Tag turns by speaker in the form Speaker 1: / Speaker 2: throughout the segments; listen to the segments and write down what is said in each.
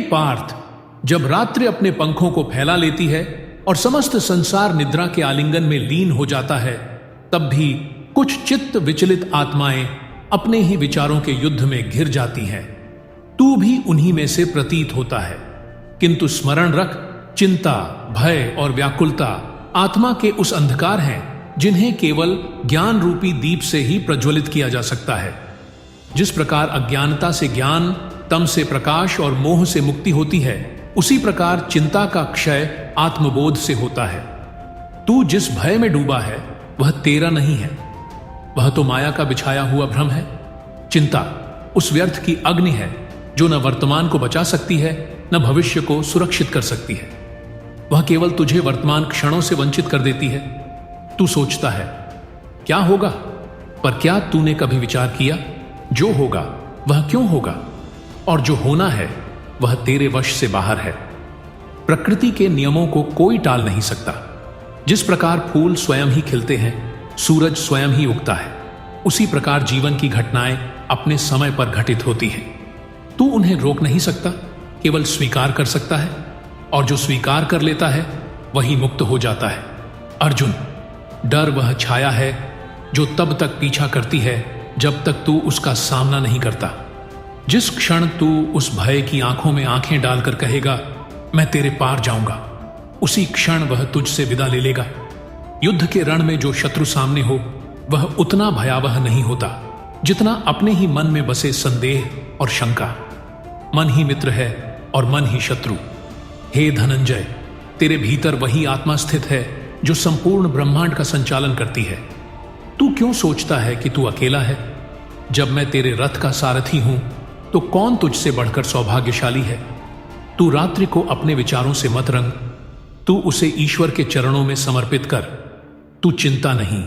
Speaker 1: पार्थ, जब रात्रि अपने पंखों को फैला लेती है और समस्त संसार निद्रा के आलिंगन में लीन हो जाता है, तब भी कुछ चित्त विचलित आत्माएं अपने ही विचारों के युद्ध में घिर जाती हैं। तू भी उन्हीं में से प्रतीत होता है। किंतु स्मरण रख, चिंता, भय और व्याकुलता आत्मा के उस अंधकार हैं जिन्हें केवल ज्ञान रूपी दीप से ही प्रज्वलित किया जा सकता है। जिस प्रकार अज्ञानता से ज्ञान, तम से प्रकाश और मोह से मुक्ति होती है, उसी प्रकार चिंता का क्षय आत्मबोध से होता है। तू जिस भय में डूबा है वह तेरा नहीं है, वह तो माया का बिछाया हुआ भ्रम है। चिंता उस व्यर्थ की अग्नि है जो न वर्तमान को बचा सकती है न भविष्य को सुरक्षित कर सकती है। वह केवल तुझे वर्तमान क्षणों से वंचित कर देती है। तू सोचता है क्या होगा, पर क्या तूने कभी विचार किया जो होगा वह क्यों होगा, और जो होना है वह तेरे वश से बाहर है। प्रकृति के नियमों को कोई टाल नहीं सकता। जिस प्रकार फूल स्वयं ही खिलते हैं, सूरज स्वयं ही उगता है, उसी प्रकार जीवन की घटनाएं अपने समय पर घटित होती हैं। तू उन्हें रोक नहीं सकता, केवल स्वीकार कर सकता है, और जो स्वीकार कर लेता है वही मुक्त हो जाता है। अर्जुन, डर वह छाया है जो तब तक पीछा करती है जब तक तू उसका सामना नहीं करता। जिस क्षण तू उस भय की आंखों में आंखें डालकर कहेगा मैं तेरे पार जाऊंगा, उसी क्षण वह तुझसे विदा ले लेगा। युद्ध के रण में जो शत्रु सामने हो वह उतना भयावह नहीं होता जितना अपने ही मन में बसे संदेह और शंका। मन ही मित्र है और मन ही शत्रु। हे धनंजय, तेरे भीतर वही आत्मा स्थित है जो संपूर्ण ब्रह्मांड का संचालन करती है। तू क्यों सोचता है कि तू अकेला है? जब मैं तेरे रथ का सारथी हूं तो कौन तुझसे बढ़कर सौभाग्यशाली है? तू रात्रि को अपने विचारों से मत रंग, तू उसे ईश्वर के चरणों में समर्पित कर। तू चिंता नहीं,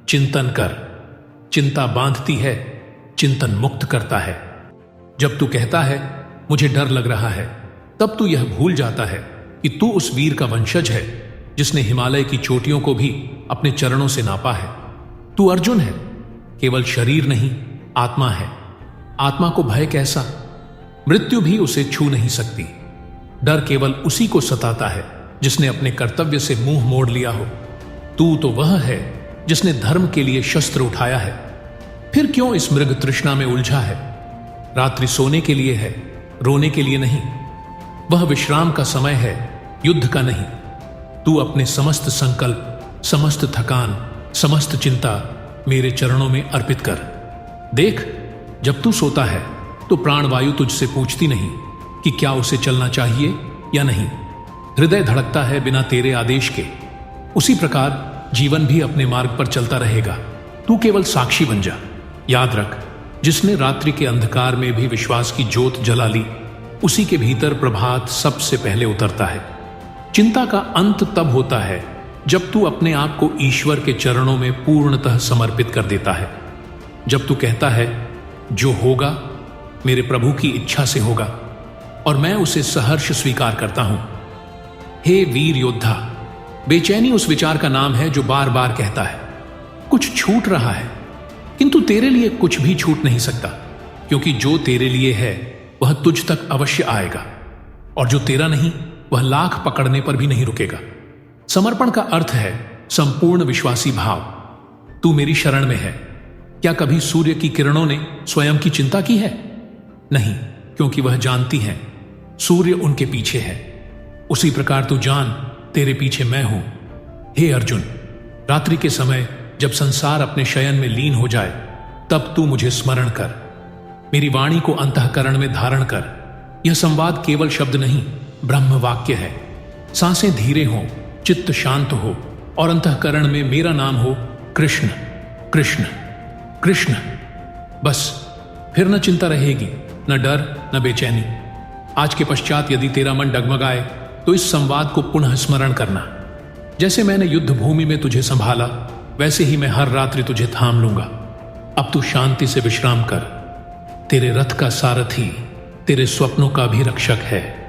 Speaker 1: चिंतन कर। चिंता बांधती है, चिंतन मुक्त करता है। जब तू कहता है मुझे डर लग रहा है, तब तू यह भूल जाता है कि तू उस वीर का वंशज है जिसने हिमालय की चोटियों को भी अपने चरणों से नापा है। तू अर्जुन है, केवल शरीर नहीं, आत्मा है। आत्मा को भय कैसा? मृत्यु भी उसे छू नहीं सकती। डर केवल उसी को सताता है जिसने अपने कर्तव्य से मुंह मोड़ लिया हो। तू तो वह है जिसने धर्म के लिए शस्त्र उठाया है। फिर क्यों इस मृग तृष्णा में उलझा है? रात्रि सोने के लिए है, रोने के लिए नहीं। वह विश्राम का समय है, युद्ध का नहीं। तू अपने समस्त संकल्प, समस्त थकान, समस्त चिंता मेरे चरणों में अर्पित कर। देख, जब तू सोता है तो प्राणवायु तुझसे पूछती नहीं कि क्या उसे चलना चाहिए या नहीं। हृदय धड़कता है बिना तेरे आदेश के। उसी प्रकार जीवन भी अपने मार्ग पर चलता रहेगा। तू केवल साक्षी बन जा। याद रख, जिसने रात्रि के अंधकार में भी विश्वास की ज्योत जला ली, उसी के भीतर प्रभात सबसे पहले उतरता है। चिंता का अंत तब होता है जब तू अपने आप को ईश्वर के चरणों में पूर्णतः समर्पित कर देता है। जब तू कहता है जो होगा मेरे प्रभु की इच्छा से होगा और मैं उसे सहर्ष स्वीकार करता हूं। हे वीर योद्धा, बेचैनी उस विचार का नाम है जो बार बार कहता है कुछ छूट रहा है, किंतु तेरे लिए कुछ भी छूट नहीं सकता, क्योंकि जो तेरे लिए है वह तुझ तक अवश्य आएगा, और जो तेरा नहीं वह लाख पकड़ने पर भी नहीं रुकेगा। समर्पण का अर्थ है संपूर्ण विश्वासी भाव। तू मेरी शरण में है। क्या कभी सूर्य की किरणों ने स्वयं की चिंता की है? नहीं, क्योंकि वह जानती हैं सूर्य उनके पीछे है। उसी प्रकार तू जान, तेरे पीछे मैं हूं। हे अर्जुन, रात्रि के समय जब संसार अपने शयन में लीन हो जाए, तब तू मुझे स्मरण कर। मेरी वाणी को अंतःकरण में धारण कर। यह संवाद केवल शब्द नहीं, ब्रह्म वाक्य है। सांसें धीरे हों, चित्त शांत हो और अंतःकरण में मेरा नाम हो कृष्ण कृष्ण कृष्ण। बस, फिर न चिंता रहेगी, न डर, न बेचैनी। आज के पश्चात यदि तेरा मन डगमगाए तो इस संवाद को पुनः स्मरण करना। जैसे मैंने युद्ध भूमि में तुझे संभाला, वैसे ही मैं हर रात्रि तुझे थाम लूंगा। अब तू शांति से विश्राम कर। तेरे रथ का सारथी तेरे स्वप्नों का भी रक्षक है।